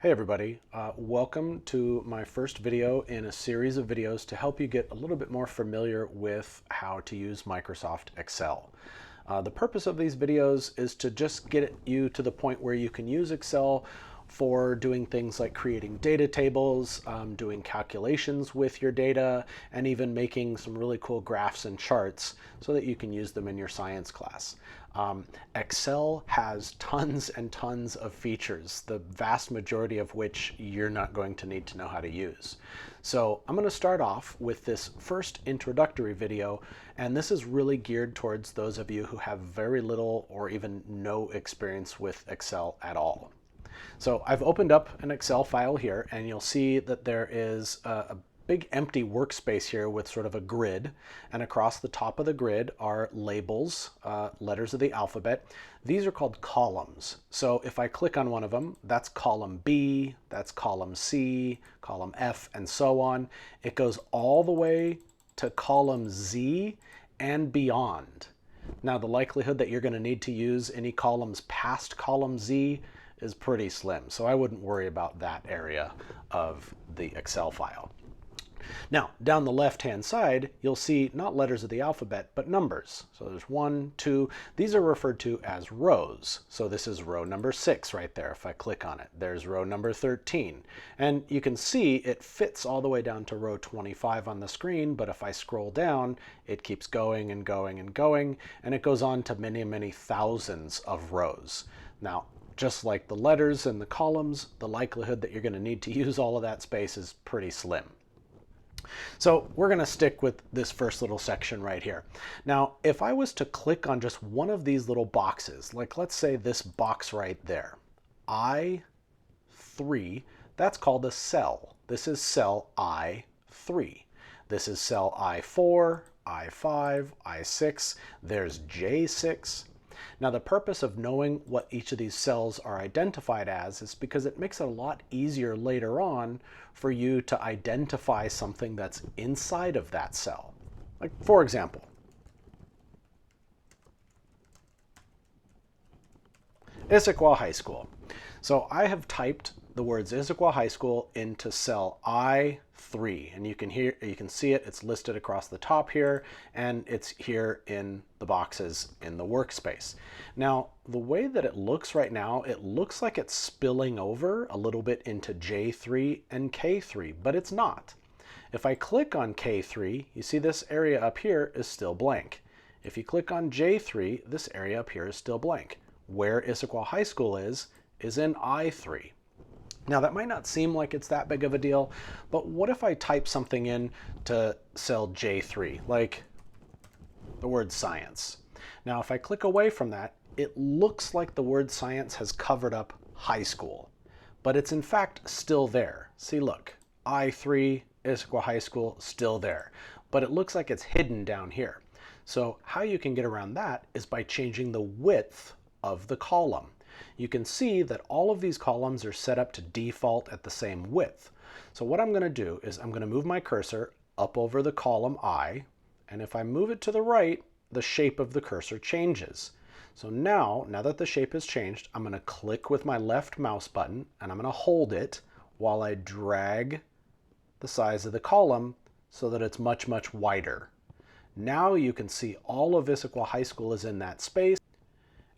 Hey everybody, welcome to my first video in a series of videos to help you get a little bit more familiar with how to use Microsoft Excel. The purpose of these videos is to just get you to the point where you can use Excel for doing things like creating data tables, doing calculations with your data, and even making some really cool graphs and charts so that you can use them in your science class. Excel has tons and tons of features, the vast majority of which you're not going to need to know how to use. So I'm going to start off with this first introductory video, and this is really geared towards those of you who have very little or even no experience with Excel at all. So I've opened up an Excel file here, and you'll see that there is a big empty workspace here with sort of a grid, and across the top of the grid are labels, letters of the alphabet. These are called columns. So if I click on one of them, that's column B, that's column C, column F, and so on. It goes all the way to column Z and beyond. Now the likelihood that you're going to need to use any columns past column Z is pretty slim, so I wouldn't worry about that area of the Excel file. Now, down the left-hand side, you'll see not letters of the alphabet, but numbers. So there's 1, 2. These are referred to as rows. So this is row number 6 right there. If I click on it, there's row number 13. And you can see it fits all the way down to row 25 on the screen, but if I scroll down, it keeps going and going and going, and it goes on to many, many thousands of rows. Now, just like the letters and the columns, the likelihood that you're going to need to use all of that space is pretty slim. So we're going to stick with this first little section right here. Now, if I was to click on just one of these little boxes, like let's say this box right there, I3, that's called a cell. This is cell I3. This is cell I4, I5, I6. There's J6. Now the purpose of knowing what each of these cells are identified as is because it makes it a lot easier later on for you to identify something that's inside of that cell. Like for example, Issaquah High School. So I have typed the words Issaquah High School into cell I3, and you can see it. It's listed across the top here, and it's here in the boxes in the workspace. Now, the way that it looks right now, it looks like it's spilling over a little bit into J3 and K3, but it's not. If I click on K3, you see this area up here is still blank. If you click on J3, this area up here is still blank. Where Issaquah High School is in I3. Now that might not seem like it's that big of a deal, but what if I type something in to cell J3, like the word science? Now if I click away from that, it looks like the word science has covered up high school, but it's in fact still there. See, look, I3, Issaquah High School, still there, but it looks like it's hidden down here. So how you can get around that is by changing the width of the column. You can see that all of these columns are set up to default at the same width. So what I'm going to do is I'm going to move my cursor up over the column I, and if I move it to the right, the shape of the cursor changes. So now that the shape has changed, I'm going to click with my left mouse button, and I'm going to hold it while I drag the size of the column so that it's much, much wider. Now you can see all of Issaquah High School is in that space,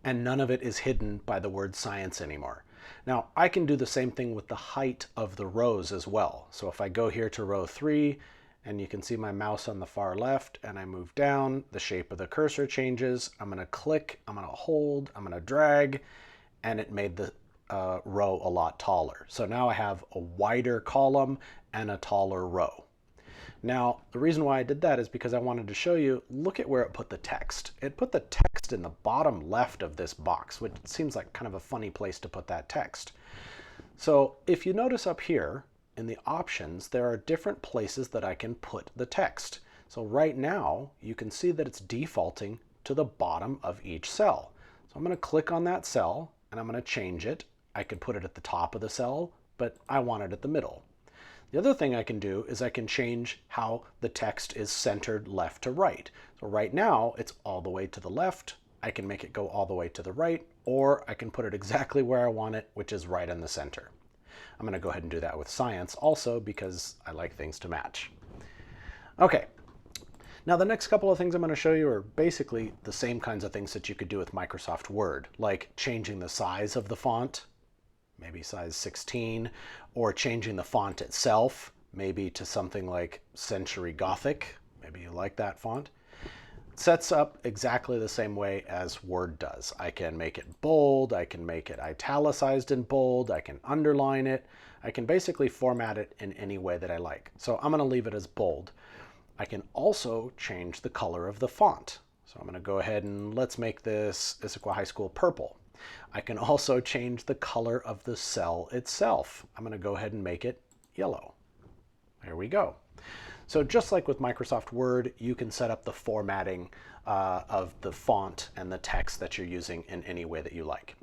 and none of it is hidden by the word science anymore. Now, I can do the same thing with the height of the rows as well. So if I go here to row 3, and you can see my mouse on the far left, and I move down, the shape of the cursor changes. I'm going to click, I'm going to hold, I'm going to drag, and it made the row a lot taller. So now I have a wider column and a taller row. Now, the reason why I did that is because I wanted to show you, look at where it put the text. It put the text in the bottom left of this box, which seems like kind of a funny place to put that text. So if you notice up here in the options, there are different places that I can put the text. So right now, you can see that it's defaulting to the bottom of each cell. So I'm going to click on that cell, and I'm going to change it. I could put it at the top of the cell, but I want it at the middle. The other thing I can do is I can change how the text is centered left to right. So right now it's all the way to the left. I can make it go all the way to the right, or I can put it exactly where I want it, which is right in the center. I'm going to go ahead and do that with science also because I like things to match. Okay. Now the next couple of things I'm going to show you are basically the same kinds of things that you could do with Microsoft Word, like changing the size of the font, maybe size 16, or changing the font itself, maybe to something like Century Gothic. Maybe you like that font. It sets up exactly the same way as Word does. I can make it bold, I can make it italicized in bold, I can underline it, I can basically format it in any way that I like. So I'm going to leave it as bold. I can also change the color of the font. So I'm going to go ahead and let's make this Issaquah High School purple. I can also change the color of the cell itself. I'm going to go ahead and make it yellow. There we go. So just like with Microsoft Word, you can set up the formatting of the font and the text that you're using in any way that you like.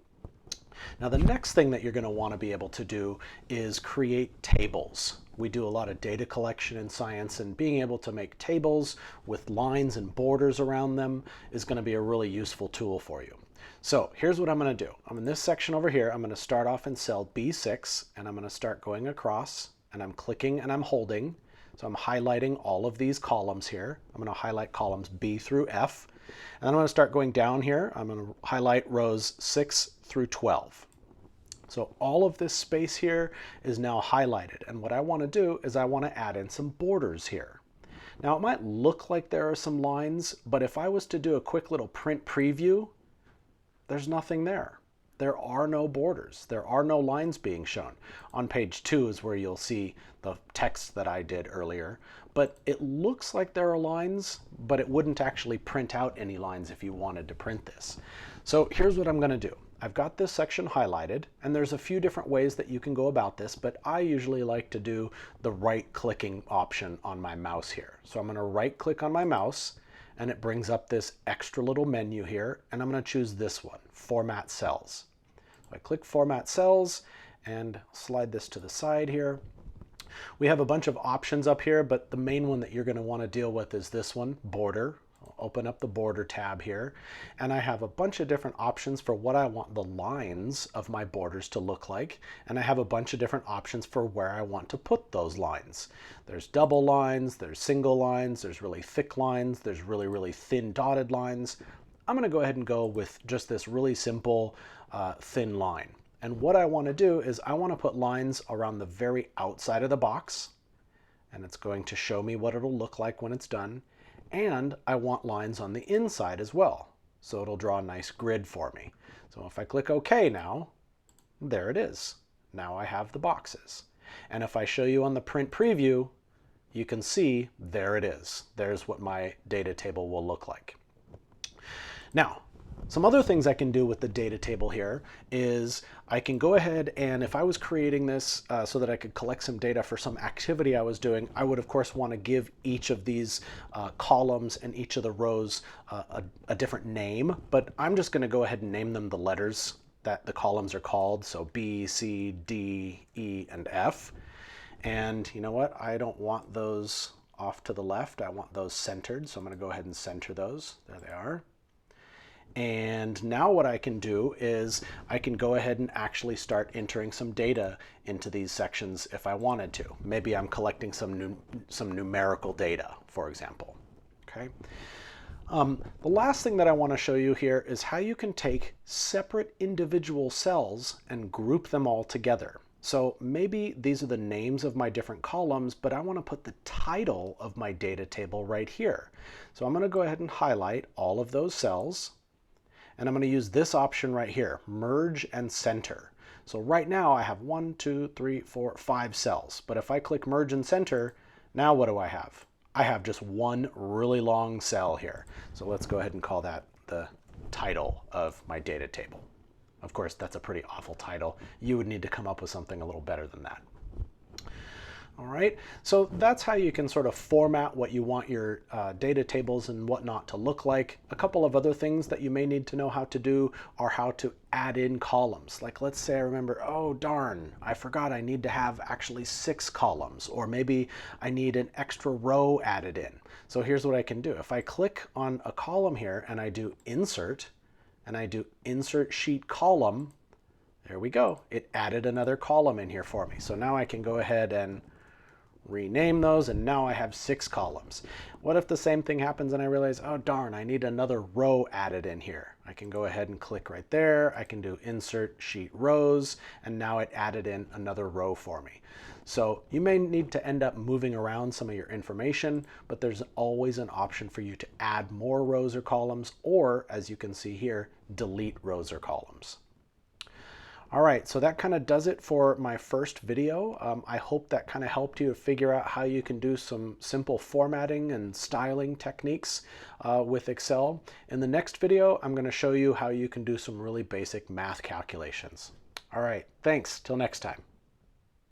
Now the next thing that you're going to want to be able to do is create tables. We do a lot of data collection in science, and being able to make tables with lines and borders around them is going to be a really useful tool for you. So here's what I'm going to do. I'm in this section over here. I'm going to start off in cell B6, and I'm going to start going across, and I'm clicking and I'm holding. So I'm highlighting all of these columns here. I'm going to highlight columns B through F. And then I'm going to start going down here. I'm going to highlight rows 6 through 12. So all of this space here is now highlighted. And what I want to do is I want to add in some borders here. Now it might look like there are some lines, but if I was to do a quick little print preview, there's nothing there. There are no borders. There are no lines being shown. On page 2 is where you'll see the text that I did earlier. But it looks like there are lines, but it wouldn't actually print out any lines if you wanted to print this. So here's what I'm going to do. I've got this section highlighted, and there's a few different ways that you can go about this, but I usually like to do the right-clicking option on my mouse here. So I'm going to right-click on my mouse, and it brings up this extra little menu here, and I'm going to choose this one, Format Cells. So I click Format Cells and slide this to the side here. We have a bunch of options up here, but the main one that you're going to want to deal with is this one, Border. I'll open up the Border tab here, and I have a bunch of different options for what I want the lines of my borders to look like, and I have a bunch of different options for where I want to put those lines. There's double lines, there's single lines, there's really thick lines, there's really thin dotted lines. I'm going to go ahead and go with just this really simple thin line. And what I want to do is I want to put lines around the very outside of the box, and it's going to show me what it'll look like when it's done. And I want lines on the inside as well, so it'll draw a nice grid for me. So if I click OK now, there it is. Now I have the boxes. And if I show you on the print preview, you can see there it is. There's what my data table will look like. Now, some other things I can do with the data table here is I can go ahead and if I was creating this so that I could collect some data for some activity I was doing, I would of course want to give each of these columns and each of the rows a different name, but I'm just going to go ahead and name them the letters that the columns are called, so B, C, D, E, and F. And you know what? I don't want those off to the left. I want those centered, so I'm going to go ahead and center those. There they are. And now what I can do is I can go ahead and actually start entering some data into these sections if I wanted to. Maybe I'm collecting some numerical data, for example. Okay. The last thing that I want to show you here is how you can take separate individual cells and group them all together. So maybe these are the names of my different columns, but I want to put the title of my data table right here. So I'm going to go ahead and highlight all of those cells. And I'm going to use this option right here, Merge and Center. So right now I have 1, 2, 3, 4, 5 cells. But if I click Merge and Center, now what do I have? I have just one really long cell here. So let's go ahead and call that the title of my data table. Of course, that's a pretty awful title. You would need to come up with something a little better than that. All right, so that's how you can sort of format what you want your data tables and whatnot to look like. A couple of other things that you may need to know how to do are how to add in columns. Like let's say I remember, oh darn, I forgot I need to have actually 6 columns, or maybe I need an extra row added in. So here's what I can do. If I click on a column here and I do Insert, and I do Insert Sheet Column, There we go. It added another column in here for me. So now I can go ahead and rename those, and now I have 6 columns. What if the same thing happens and I realize, oh darn, I need another row added in here? I can go ahead and click right there. I can do insert sheet rows, and now it added in another row for me. So you may need to end up moving around some of your information, but there's always an option for you to add more rows or columns, or as you can see here, delete rows or columns. All right, so that kind of does it for my first video. I hope that kind of helped you figure out how you can do some simple formatting and styling techniques with Excel. In the next video, I'm going to show you how you can do some really basic math calculations. All right, thanks. Till next time.